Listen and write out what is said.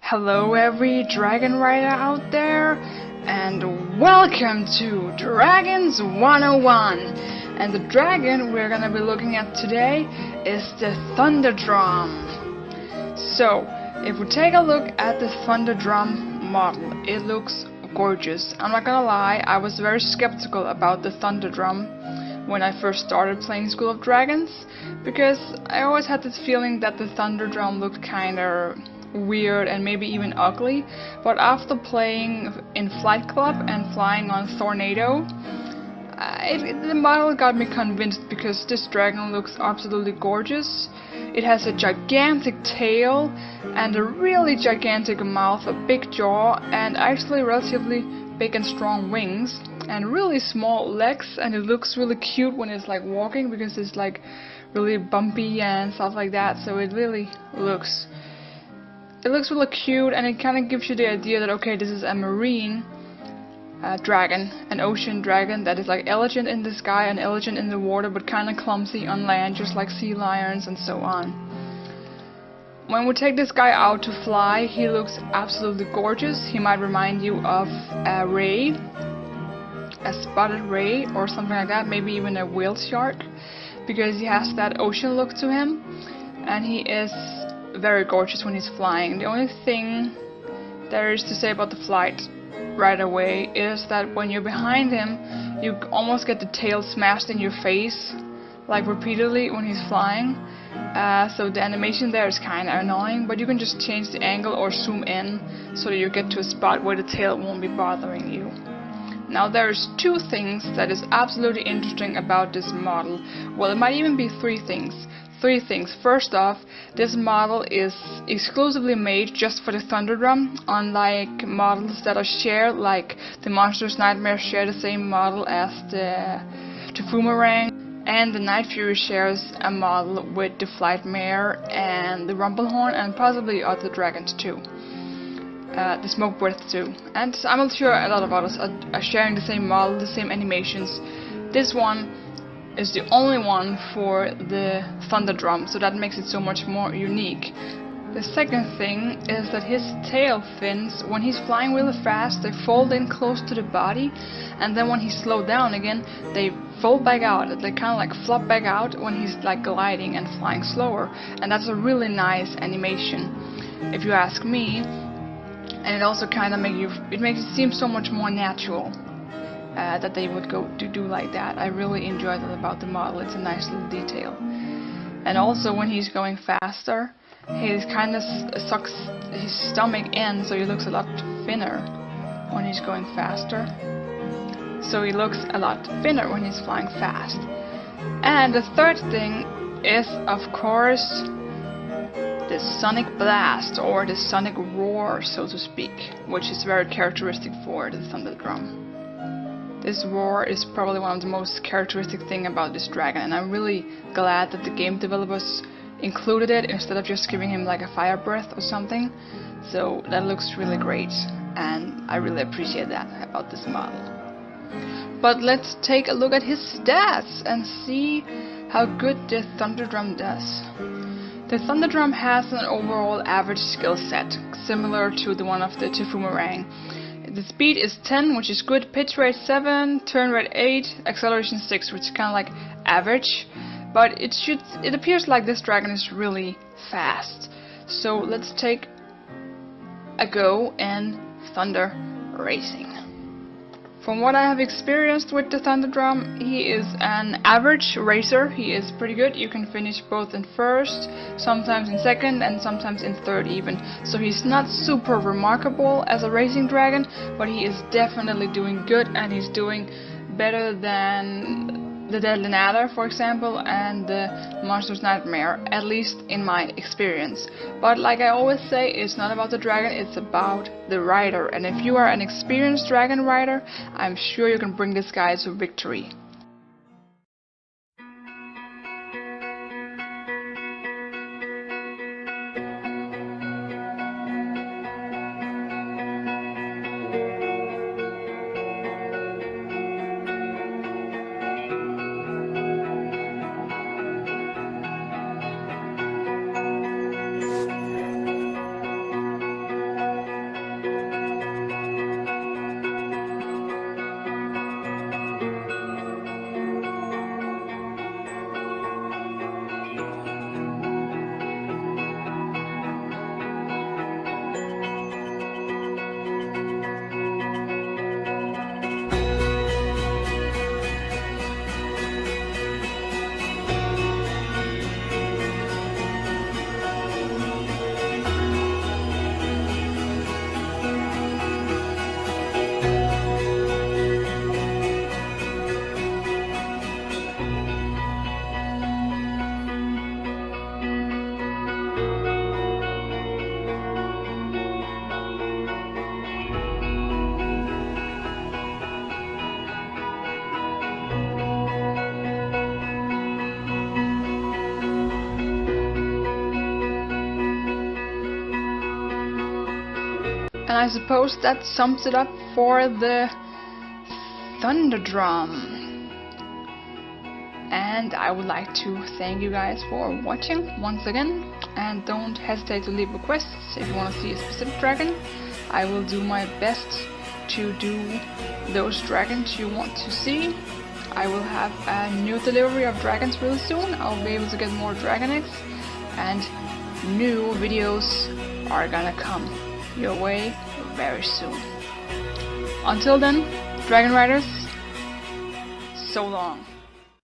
Hello every dragon rider out there, and welcome to Dragons 101. And the dragon we're gonna be looking at today is the Thunderdrum. So, if we take a look at the Thunderdrum model, it looks gorgeous. I'm not gonna lie, I was very skeptical about the Thunderdrum when I first started playing School of Dragons, because I always had this feeling that the Thunderdrum looked kinda weird and maybe even ugly, but after playing in Flight Club and flying on Tornado, the model got me convinced because this dragon looks absolutely gorgeous. It has a gigantic tail and a really gigantic mouth, a big jaw, and actually relatively big and strong wings, and really small legs, and it looks really cute when it's like walking because it's like really bumpy and stuff like that, so it really looks really cute, and it kind of gives you the idea that okay, this is a marine dragon, an ocean dragon that is like elegant in the sky and elegant in the water, but kind of clumsy on land, just like sea lions and so on. When we take this guy out to fly, he looks absolutely gorgeous. He might remind you of a ray, a spotted ray or something like that, maybe even a whale shark, because he has that ocean look to him, and he is very gorgeous when he's flying. The only thing there is to say about the flight right away is that when you're behind him, you almost get the tail smashed in your face, like repeatedly when he's flying. So the animation there is kind of annoying, but you can just change the angle or zoom in so that you get to a spot where the tail won't be bothering you. Now there's two things that is absolutely interesting about this model. Well, it might even be three things. First off, this model is exclusively made just for the Thunderdrum, unlike models that are shared, like the Monster's Nightmare share the same model as the Boomerang, and the Night Fury shares a model with the Flightmare and the Rumblehorn, and possibly other dragons too. The Smoke Breath too. And I'm sure a lot of others are sharing the same model, the same animations. This one is the only one for the Thunderdrum, so that makes it so much more unique. The second thing is that his tail fins, when he's flying really fast, they fold in close to the body, and then when he's slowed down again, they fold back out. They kind of like flop back out when he's like gliding and flying slower, and that's a really nice animation, if you ask me. And it also kind of makes it seem so much more natural. That they would go to do like that. I really enjoy that about the model. It's a nice little detail. And also when he's going faster, he kind of sucks his stomach in, so he looks a lot thinner when he's going faster. So he looks a lot thinner when he's flying fast. And the third thing is, of course, the sonic blast, or the sonic roar, so to speak, which is very characteristic for the Thunderdrum. This roar is probably one of the most characteristic thing about this dragon, and I'm really glad that the game developers included it instead of just giving him like a fire breath or something. So that looks really great, and I really appreciate that about this model. But let's take a look at his stats and see how good the Thunderdrum does. The Thunderdrum has an overall average skill set, similar to the one of the Boomerang. The speed is 10, which is good, pitch rate 7, turn rate 8, acceleration 6, which is kind of like average, but it appears like this dragon is really fast. So let's take a go in Thunder Racing. From what I have experienced with the Thunderdrum, he is an average racer. He is pretty good. You can finish both in first, sometimes in second, and sometimes in third even. So he's not super remarkable as a racing dragon, but he is definitely doing good, and he's doing better than the Deadly Nadder, for example, and the Monster's Nightmare, at least in my experience. But like I always say, it's not about the dragon, it's about the rider. And if you are an experienced dragon rider, I'm sure you can bring this guy to victory. And I suppose that sums it up for the Thunderdrum. And I would like to thank you guys for watching once again, and don't hesitate to leave requests if you want to see a specific dragon. I will do my best to do those dragons you want to see. I will have a new delivery of dragons really soon. I'll be able to get more dragon eggs, and new videos are gonna come your way very soon. Until then, Dragon Riders, so long.